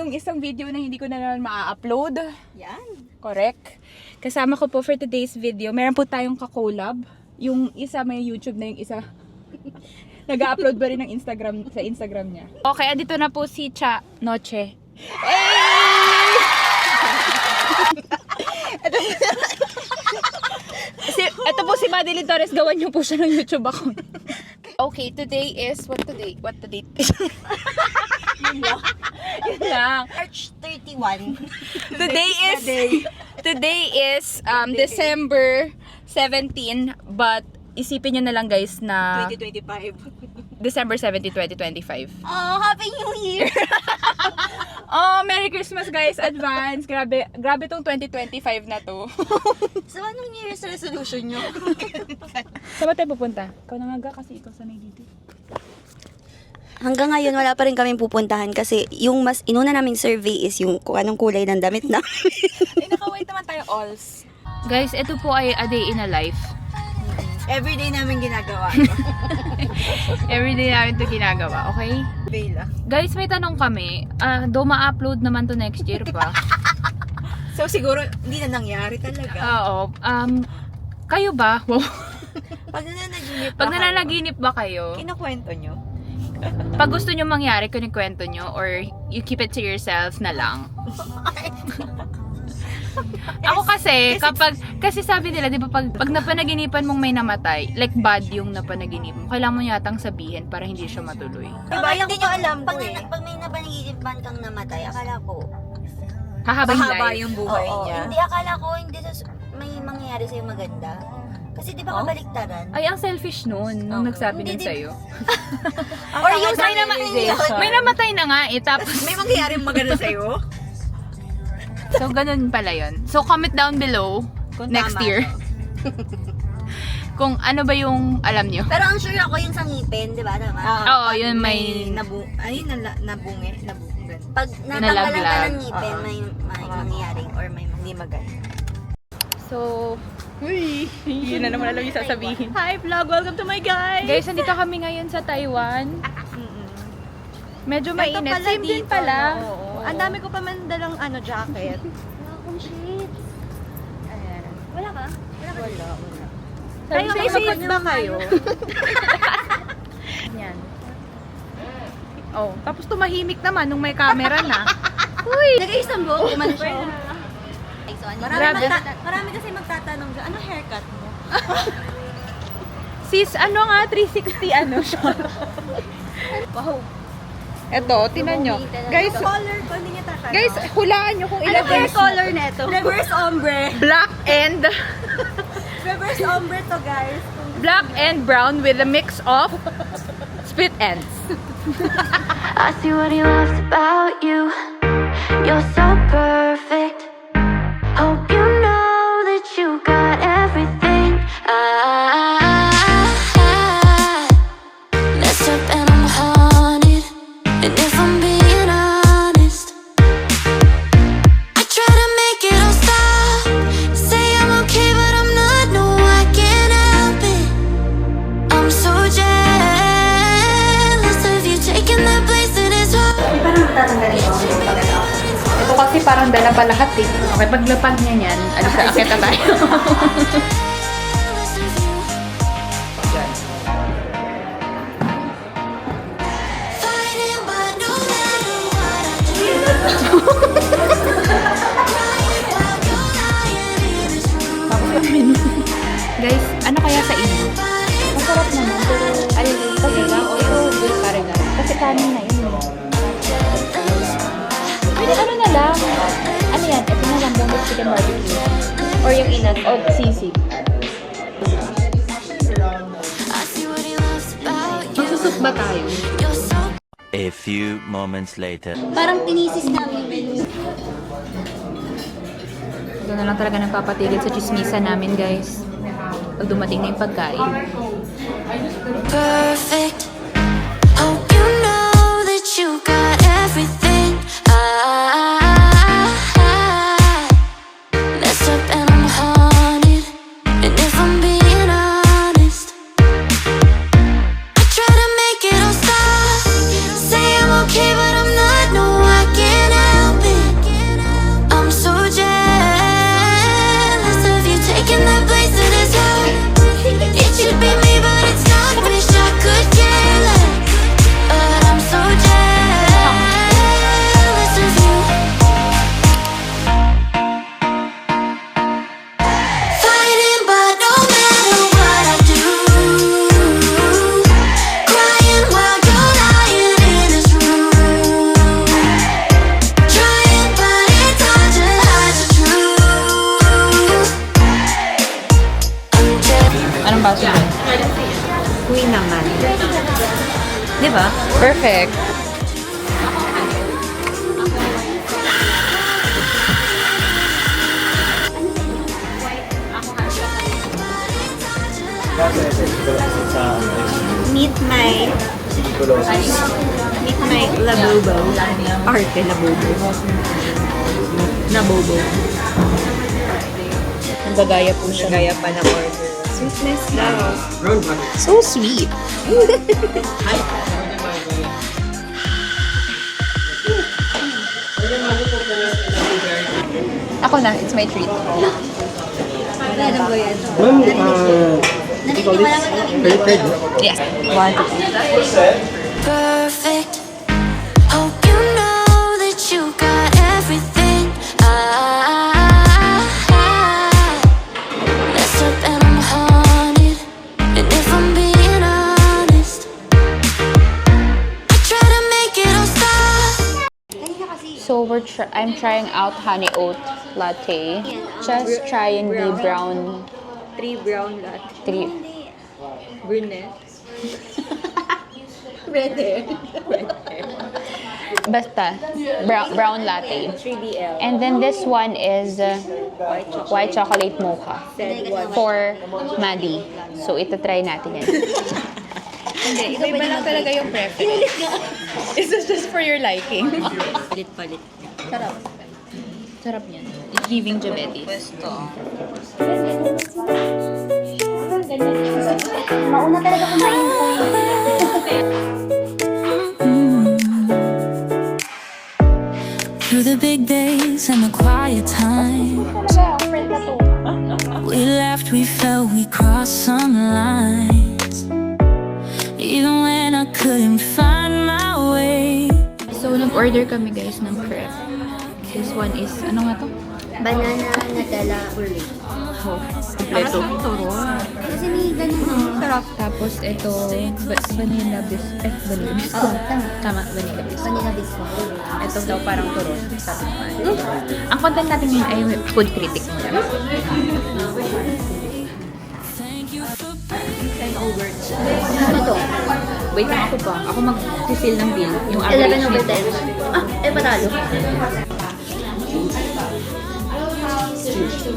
yung isang video na hindi ko na naman ma-upload. Yan. Correct. Kasama ko po for today's video. Meron po tayong kakolab. Yung isa may YouTube na yung isa. Nag-upload ba rin ng Instagram sa Instagram niya. Okay, andito na po si Cha Noche. Ito po si Madeline Torres. Gawan niyo po siya ng YouTube account. Okay, today is... What the date? Yun lang. March 31. Today is December 17, but isipin nyo na lang guys na 2025. December 17, 2025. Oh, Happy New Year! Oh, Merry Christmas guys, advance. Grabe tong 2025 na to. So, anong New Year's resolution nyo? Saan ba tayo pupunta? Ikaw na nga kasi ikaw sanay dito. Hanggang ngayon, wala pa rin kami pupuntahan kasi yung mas inuna naming survey is yung kung anong kulay ng damit na. Ay, naka-white naman tayo alls. Guys, ito po ay a day in a life. Everyday namin ginagawa. Everyday namin ito ginagawa, okay? Bella. Guys, may tanong kami. Do ma-upload naman to next year pa. So, siguro, hindi na nangyari talaga. Oo. Kayo ba? Wow. Pag nananaginip Pag nananaginip ba kayo? kinukwento nyo? Pag gusto nyo mangyari, kunikwento nyo or you keep it to yourself na lang? Ako kasi, kasi sabi nila, di ba, pag napanaginipan mong may namatay, like bad yung napanaginipan mo, kailangan mo yatang sabihin para hindi siya matuloy. Diba, hindi nyo alam pag may napanaginipan kang namatay, akala ko, Hahaba yung Mahaba life. yung buhay oo, niya. hindi, akala ko, hindi may mangyayari sa'yo maganda. Kasi di ba kabaliktaran? Ay, ang selfish nun, nung nagsabi nun Hindi, sa'yo. Or yung may may namatay na nga eh, tapos... May mangyayaring maganda sa'yo? So, ganun pala yun. So, comment down below Kung next tama. year. Kung ano ba yung alam nyo. Pero ang sure ako yung sa ngipin, di ba? Tama? Oo, yun may... Nabungan. Pag natanggalan ka Nalaglag. ng ngipin, may mangyayaring or may Hindi maganda. So, uy, yun na naman alam yung sasabihin. Hi vlog! Welcome to my guys! Guys, nandito kami ngayon sa Taiwan. Medyo mainit. Same din pala. Ang dami ko pa man dalang jacket. Wala akong shades. Ayan. Wala ka? Wala. Sabi Kayo, sa may iba, shades ba kayo? yan. Oh, tapos tumahimik naman nung may camera na. Uy! Nag-iisang buhok, kuman siya. Ay, so, ano? Grabe. Marami kasi magtatanong dyan, ano haircut mo? Sis, ano nga 360 ano siya? Wow. Eto, tinan nyo. Guys, Color ko, hindi niya tatanong. guys, hulaan nyo kung ano ilang hair color neto? Reverse ombre. black and Reverse ombre to guys. black and brown with a mix of split ends. I see what he loves about you. You're so perfect. Hope you know that you got everything. I mess up and I'm haunted. And if I'm being honest, I try to make it all stop. Say I'm okay, but I'm not. No, I can't help it. I'm so jealous of you taking that place that is hard. Ito kasi parang dala pa lahat eh. Okay, paglapag niya yan, alis na akit na tayo. Fighting, but no matter what I do, crying while you're lying in this room. Guys, ano kaya sa inyo? Masarap naman, pero kasi lang, pero good pa rin lang. Kasi kanin na yun. Pwede ano na lang. Ano yan? Ito na lang, boneless chicken barbecue. Or yung inat, o sisig. I see what he loves about you. Magsusuk ba tayo? You're so A few moments later. Parang tinisis namin yung menu. Ito na lang talaga nagpapatigil sa chismisa namin, guys. Pag dumating na yung pagkain. perfect. Hope you know that you got everything. I mess up and I'm haunted. And if I'm being honest, I try to make it all stop. Say I'm okay, but I'm not. No, I can't help possible. Uy naman. Di ba? Perfect. Meet my labobo. Arte labobo. Nabobo. Nagagaya po siya. Gaya pa ng order. Sweetness daw. So sweet. Ako na, it's my treat. Ano ba yan? Yes. One, two. perfect. Hope you know that you got everything. Messed up and I'm haunted. And if I'm being honest, I try to make it all stop. So I'm trying out honey oat latte. Just trying the brown 3 brown latte. 3. Brunette. Red hair. Basta brown latte. 3BL. And then this one is white chocolate mocha Said one. for Maddie. So ito try natin yan. Hindi, iba lang talaga yung preference. This is just for your liking. Palit-palit. Sarap. Sarap yan. It's giving diabetes. Mauna talaga kumain ko. Through the big days and the quiet times, we laughed, we felt, we crossed some lines. Even when I couldn't find my way. So, nag-order kami guys ng crepe. This one is, ano nga to? Banana Nutella Oreo. Ito. Kasi may ganun. Sarap. Tapos ito, vanilla biscuit. Vanilla biscuit. Oo, tama. Tama, vanilla biscuit. Vanilla biscuit. Ito daw parang turon. Sabi ko. Ang content natin ngayon ay food critic muna. Ano to? Wait lang ako pa. Ako mag-seal ng bill. Yung 11 over nito. 10. Ah, patalo.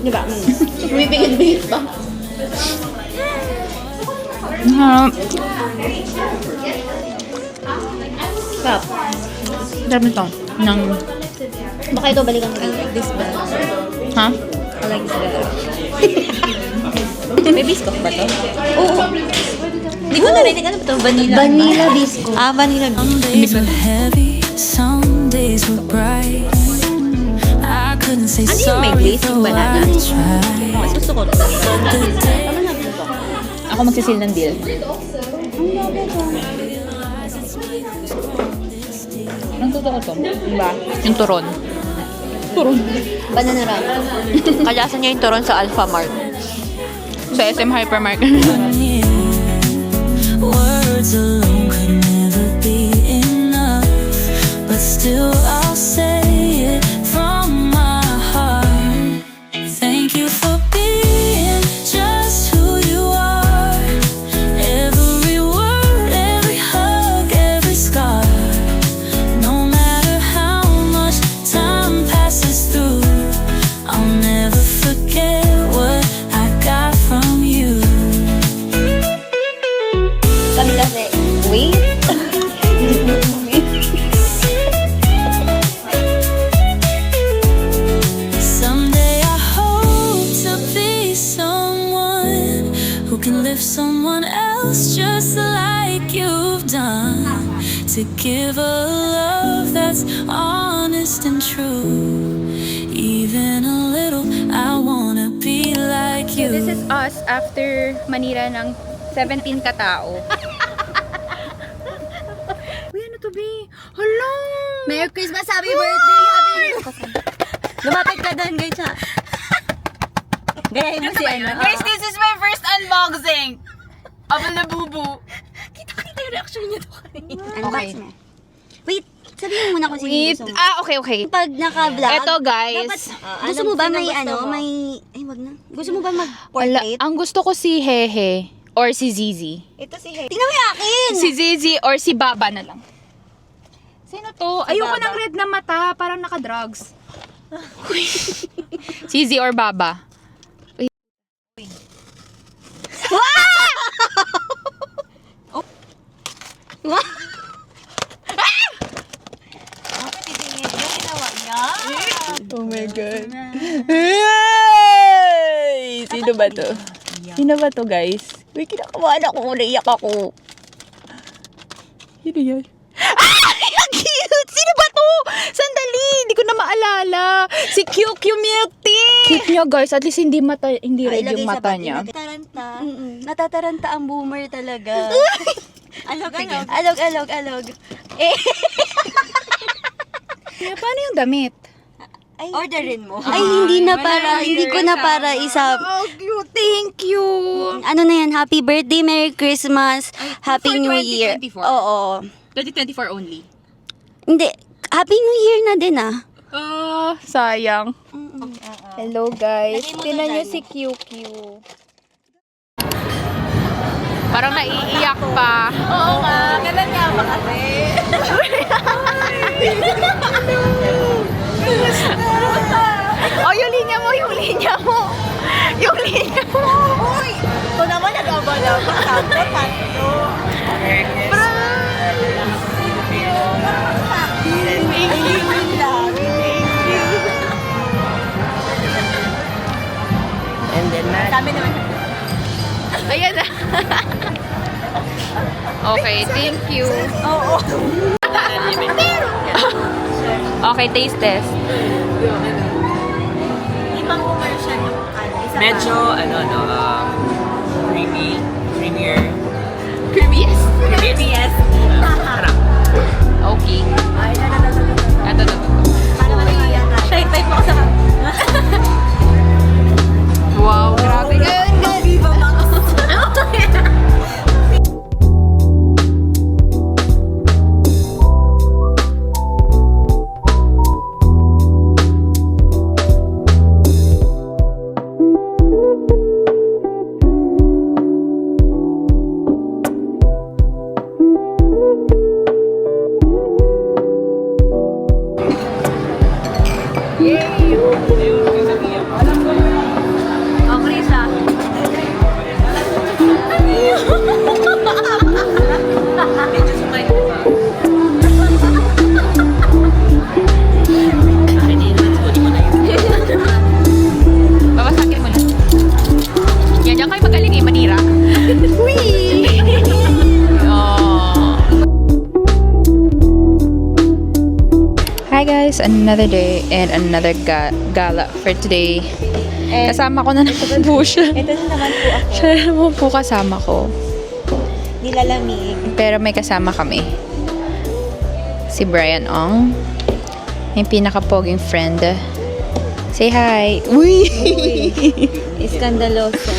Di ba? Bumibigit-bigit pa. Stop. Sarap nito. Ng, Baka ito balikan mo. I like this better. ha? I like this better. May biscuit ba to? Oo. Hindi ko narinig. Ano ba ito? Vanilla? Vanilla biscuit. Ah, vanilla. Some days were heavy, some days were bright. I couldn't say Ano yung may sorry glaze yung though banana? I tried. Mas gusto ko ito. Ako magsisil ng deal. Ang totoo to? Diba? Yung turon. Banana wrap. Kalasan niya yung turon sa Alpha Mart. Sa SM Hypermarket. Words alone could never be enough, but still I'll say it from my heart. Thank you for being just who you are. Every word, every hug, every scar. No matter how much time passes through, I'll never forget what I got from you. Sabi kasi, wait. Someday I hope to be someone who can lift someone else just like you've done. To give a love that's honest and true. Even a little, I wanna be like you. This is us after manira ng 17 katao. Uy, ano to, be? Hala! Merry Christmas, happy birthday, happy birthday. Lumapit ka doon, guys, ha? Gayahin mo si ano. Guys, this is my first unboxing of a labubu. Kita yung reaction niya to kanina. Unbox mo. Wait, sabihin mo muna kung sino Wait, gusto mo. okay. Pag naka-vlog, Eto, guys. dapat, gusto mo ba may ano, may, ay wag na. Gusto mo ba mag-portrait? Ang gusto ko si Hehe. or si Zizi? Ito si Hey. Tingnan mo yung akin! Si Zizi or si Baba na lang. Sino to? Ayoko Baba. ng red na mata. Parang naka-drugs. Zizi or Baba? Oh my God. Hey! Sino ba to? Sino ba to, guys? Uy, kinakabahan ako. Naiyak ako. Sino yan? Ay! Ang cute! Sino ba to? Sandali! Hindi ko na maalala. Si QQ Milk Tea! Cute niya, guys. At least hindi red yung mata niya. Natataranta. Natataranta ang boomer talaga. Alog. Eh, Kaya paano yung damit? orderin mo. Ay, hindi ko na para isa. Oh, cute. Thank you. Ano na yan, happy birthday, Merry Christmas, Happy for New Year. 2024? Oo. 2024 only. Hindi, Happy New Year na din ah. Sayang. Hello, guys. Lagay mo Tinan doon, niyo Dani. si QQ. Parang naiiyak pa. Oo nga. Ganun nga ba kasi? Oh, yung linya mo. Yung linya mo. Uy! Ito naman nag-abala pa. Tatlo. And then, Ayan na. Okay, thank you. Okay, taste test. Medyo, creamier. Creamiest? Creamiest. Harap. Okay. Ito. Shy type ako sa Wow, grabe. Viva Max. Oh, Krisa. Babasakin mo lang. Yan kayo magaling manira. Oh. Hi guys, another day and another gala for today. Kasama ko na naman po siya. ito na naman po ako. Siya na naman po kasama ko. Nilalamig. Pero may kasama kami. Si Brian Ong. Yung pinaka-poging friend. Say hi! Uy! Iskandalosa.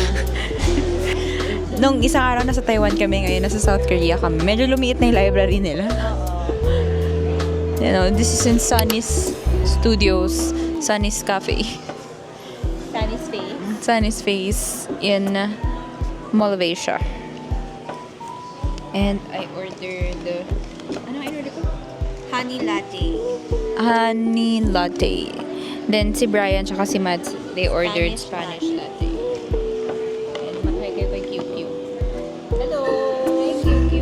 Nung isang araw nasa Taiwan kami, ngayon nasa South Korea kami. Medyo lumiit na yung library nila. You know, this is in Sunny's Studios, Sunny's Cafe. Sunny space. Sunny's Face in Mall of Asia. And I ordered ano in-order ko? Honey latte. Honey latte. Then si Brian tsaka si Mads, they ordered Spanish Spanish latte. And mag-hi kayo kay QQ. Hello! Hi QQ!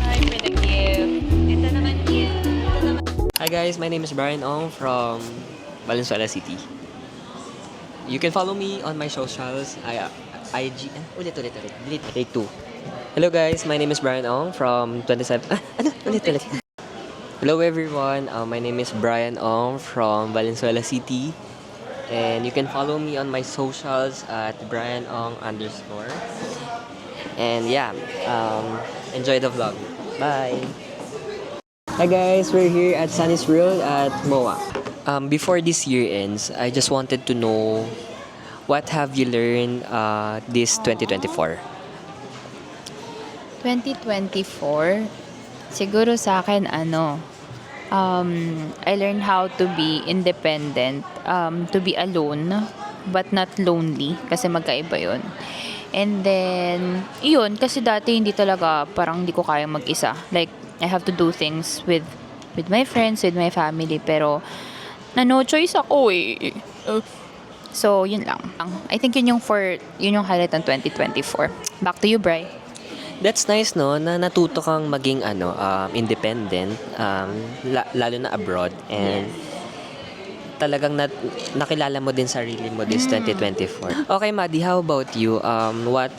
Hi for the gift. Ito naman yun. Hi guys, my name is Brian Ong from Valenzuela City. You can follow me on my socials. IG. Ulit. Delete. Take 2. Hello guys, my name is Brian Ong from 27. Ulit. Hello everyone. My name is Brian Ong from Valenzuela City. And you can follow me on my socials at Brian Ong _. And yeah, enjoy the vlog. Bye. Hi guys, we're here at Sunny's World at MOA. Before this year ends, I just wanted to know what have you learned this 2024? 2024, siguro sa akin I learned how to be independent, to be alone, but not lonely, kasi magkaiba yun. And then, yun, kasi dati hindi talaga, parang hindi ko kaya mag-isa. Like, I have to do things with my friends, with my family, pero no choice ako eh. So, yun lang. I think yun yung highlight ng 2024. Back to you, Bri. That's nice, no? Na natuto kang maging independent, lalo na abroad. And talagang nakilala mo din sarili mo this 2024. Okay, Maddie, how about you? What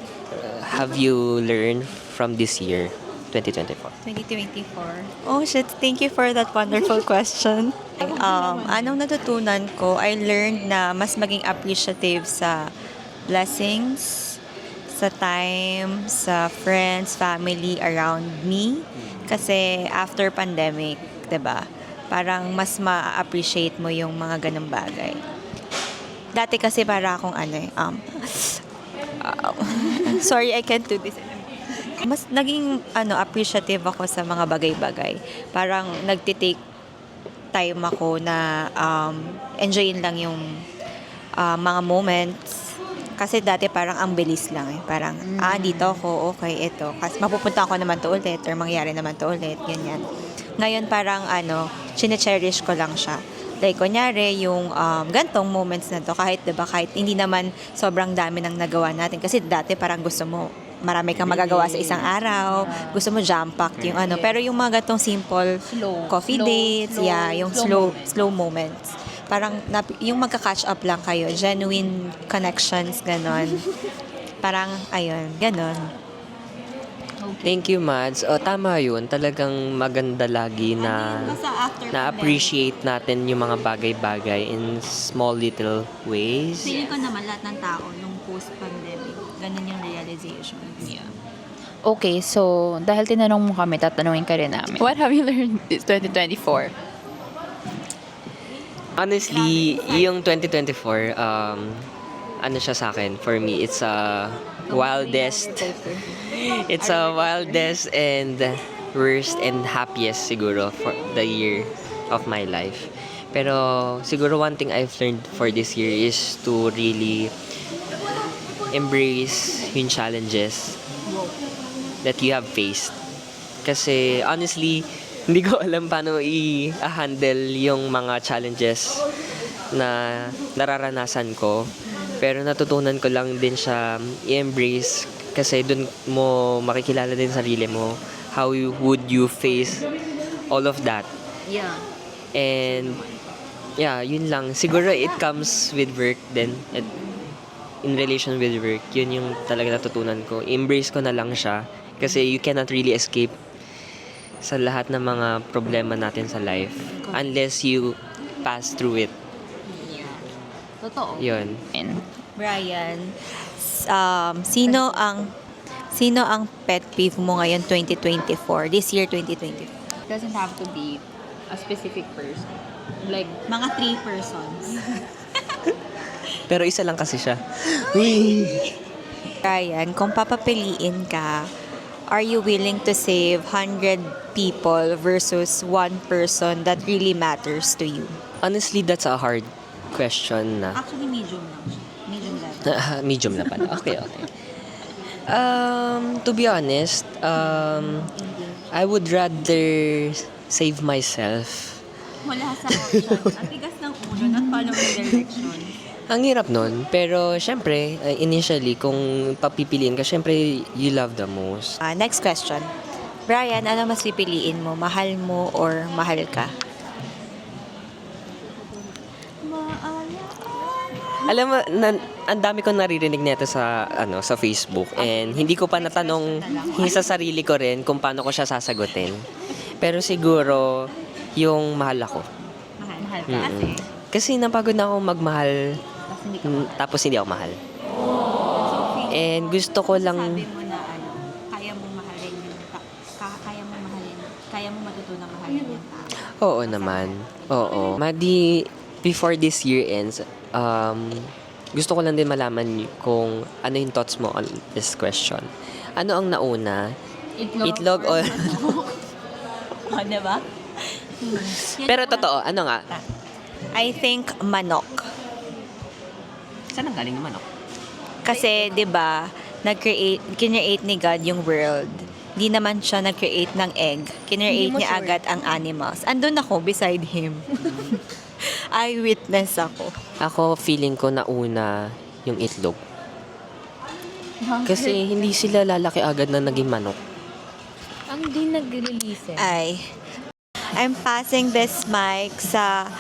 have you learned from this year, 2024? 2024. Oh shit, thank you for that wonderful question. Anong natutunan ko? I learned na mas maging appreciative sa blessings, sa time, sa friends, family around me. Kasi after pandemic, 'di ba? Parang mas ma-appreciate mo yung mga ganung bagay. Dati kasi para akong sorry, I can't do this. Mas naging appreciative ako sa mga bagay-bagay. Parang nagtitake time ako na enjoyin lang yung mga moments. Kasi dati parang ang bilis lang eh. Parang, dito ako, okay, ito. Kasi mapupunta ako naman to ulit or mangyari naman to ulit, ganyan. Ngayon parang chine-cherish ko lang siya. Like, kunyari, yung gantong moments na to, kahit, diba, kahit hindi naman sobrang dami nang nagawa natin. Kasi dati parang gusto mo, marami kang magagawa sa isang araw. Gusto mo jam-packed yung Pero yung mga gantong simple coffee dates, yung slow moments. Parang yung magka-catch up lang kayo, genuine connections, ganon. Parang, ayun, ganon. Thank you, Mads. Tama yun. Talagang maganda lagi na na-appreciate natin yung mga bagay-bagay in small little ways. Feeling ko naman lahat ng tao nung post-pandemic, ganun yung realization. Yeah. Okay, so, dahil tinanong mo kami, tatanungin ka rin namin. What have you learned this 2024? Honestly, yung 2024, ano siya sa akin, for me, it's a wildest and worst and happiest siguro for the year of my life. Pero siguro one thing I've learned for this year is to really embrace yung challenges that you have faced. Kasi honestly, hindi ko alam paano i-handle yung mga challenges na nararanasan ko. Pero natutunan ko lang din siya i-embrace kasi dun mo makikilala din sarili mo. How would you face all of that? Yeah. And yeah, yun lang. Siguro it comes with work then. In relation with work, yun yung talaga natutunan ko. Embrace ko na lang siya kasi you cannot really escape sa lahat ng mga problema natin sa life unless you pass through it. Totoo. Yun. Brian, sino ang pet peeve mo ngayon 2024? This year 2024. It doesn't have to be a specific person. Like, Mga 3 persons. Pero isa lang kasi siya. Brian, kung papapiliin ka, are you willing to save 100 people versus 1 person that really matters to you? Honestly, that's a hard question na. Actually, medium lang siya. Medium level. Medium na pala. Okay. To be honest, I would rather save myself. Wala sa option. Ang tigas ng ulo, not follow the direction. Ang hirap nun, pero syempre, initially, kung papipiliin ka, syempre, you love the most. Next question. Brian, ano mas pipiliin mo? Mahal mo or mahal ka? Alam mo, ang dami kong naririnig nito sa sa Facebook and hindi ko pa natanong sa sarili ko rin kung paano ko siya sasagutin. Pero siguro, yung mahal ako. Mahal ka. Mm-mm. Kasi napagod na ako magmahal tapos hindi ako mahal. And gusto ko lang Sabi mo na kaya mo mahalin yung kaya mo matutunang mahalin yung tao. oo naman. Oo. Madi, before this year ends, gusto ko lang din malaman kung ano yung thoughts mo on this question. Ano ang nauna? Itlog or... Diba? Pero totoo, ano nga? I think manok. Saan ang galing naman ako? Kasi, 'di ba, kinreate ni God yung world. Di naman siya nag-create ng egg. Kinreate Hindi mo niya sure. agad ang animals. Andun ako beside him. Eyewitness ako. Ako, feeling ko nauna yung itlog. Kasi hindi sila lalaki agad na naging manok. Ang di nag-release Ay, I'm passing this mic sa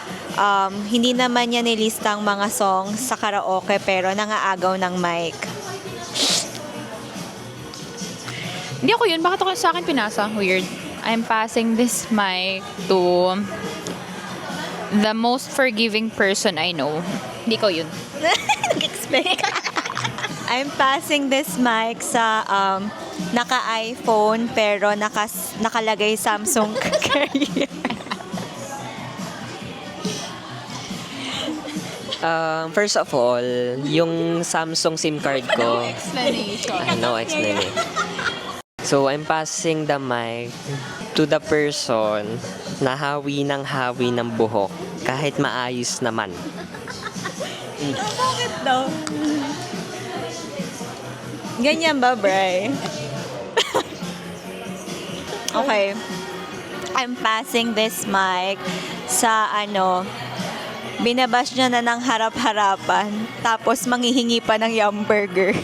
hindi naman niya nilistang mga songs sa karaoke pero nangaagaw ng mic. Hindi ako yun. Bakit ako sa akin pinasa? Weird. I'm passing this mic to the most forgiving person I know. Hindi ko yun. Nag-expect. I'm passing this mic sa naka-iPhone pero nakalagay Samsung carrier. First of all, yung Samsung SIM card ko, Explanation. no explanation. So, I'm passing the mic to the person na hawi ng buhok kahit maayos naman. No. Ganyan ba, Bri? Okay. I'm passing this mic sa binabash niya na ng harap-harapan tapos manghihingi pa ng Yum Burger.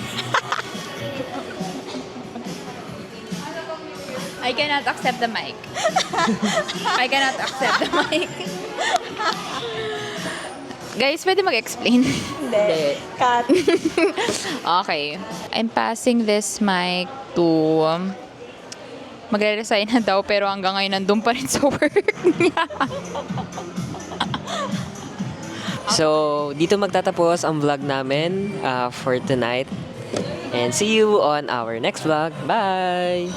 I cannot accept the mic. I cannot accept the mic. Guys, pwede mag-explain? Hindi. Cut. Okay. I'm passing this mic to... magre-resign na daw pero hanggang ngayon nandun pa rin sa work niya. So, dito magtatapos ang vlog namin for tonight. And see you on our next vlog. Bye!